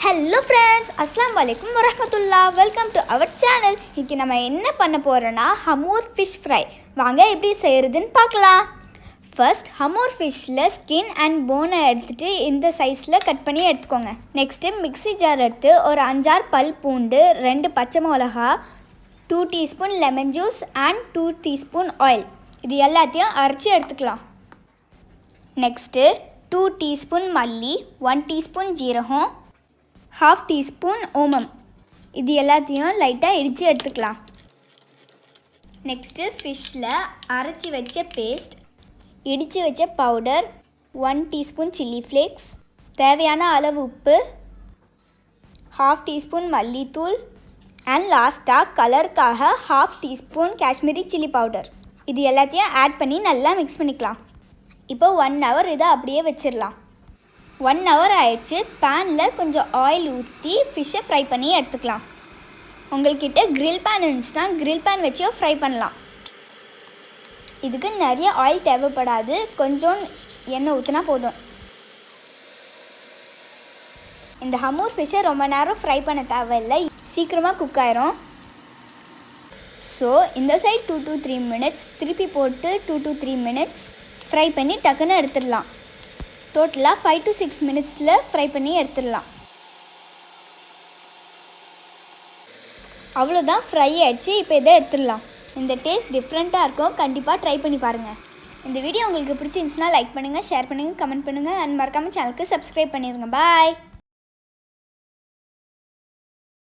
Hello friends, Assalamu alaikum warahmatullah. Welcome to our channel. இன்னைக்கு நம்ம என்ன பண்ண போறோம்னா Hamour fish fry. வாங்க எப்படி செய்யறதுன்னு பார்க்கலாம். First Hamour fishல skin and bone எடுத்துட்டு இந்த சைஸ்ல கட் பண்ணி எடுத்துக்கோங்க. Next மிக்ஸி ஜார் எடுத்து ஒரு 5-6 பல் பூண்டு, 2 பச்சை மிளகாய், 2 teaspoon lemon juice and 2 teaspoon oil. இது எல்லாத்தையும் அரைச்சு எடுத்துக்கலாம். Next 2 teaspoon மல்லி, 1 teaspoon ஜீரகம், 1/2 teaspoon ஓமம். இது எல்லாத்தையும் லைட்டாக இடித்து எடுத்துக்கலாம். நெக்ஸ்ட்டு ஃபிஷ்ஷில் அரைச்சி வச்ச பேஸ்ட், இடித்து வச்ச பவுடர், 1 teaspoon சில்லி ஃப்ளேக்ஸ், தேவையான அளவு உப்பு, 1/2 teaspoon மல்லித்தூள் அண்ட் லாஸ்ட்டாக கலருக்காக 1/2 teaspoon காஷ்மீரி சில்லி பவுடர். இது எல்லாத்தையும் ஆட் பண்ணி நல்லா மிக்ஸ் பண்ணிக்கலாம். இப்போ 1 hour இதை அப்படியே வச்சிடலாம். 1 hour ஆயிடுச்சு. பேனில் கொஞ்சம் ஆயில் ஊற்றி ஃபிஷ்ஷை ஃப்ரை பண்ணி எடுத்துக்கலாம். உங்கள்கிட்ட கிரில் பேன் இருந்துச்சுன்னா கிரில் பேன் வச்சு ஃப்ரை பண்ணலாம். இதுக்கு நிறைய ஆயில் தேவைப்படாது, கொஞ்சம் எண்ணெய் ஊற்றினா போதும். இந்த ஹமூர் ஃபிஷ்ஷை ரொம்ப நேரம் ஃப்ரை பண்ண தேவையில்லை, சீக்கிரமாக குக் ஆயிரும். ஸோ இந்த சைட் 2 to 3 minutes, திருப்பி போட்டு 2 to 3 minutes ஃப்ரை பண்ணி டக்குன்னு எடுத்துடலாம். டோட்டலாக 5 to 6 minutesல ஃப்ரை பண்ணி எடுத்துடலாம். அவ்வளோதான், ஃப்ரை ஆகிடுச்சு. இப்போ இதை எடுத்துடலாம். இந்த டேஸ்ட் டிஃப்ரெண்ட்டாக இருக்கும், கண்டிப்பாக ட்ரை பண்ணி பாருங்கள். இந்த வீடியோ உங்களுக்கு பிடிச்சிருந்துச்சுன்னா லைக் பண்ணுங்கள், ஷேர் பண்ணுங்கள், கமெண்ட் பண்ணுங்கள் அண்ட் மறக்காமல் சேனலுக்கு சப்ஸ்கிரைப் பண்ணிடுங்க. பாய்.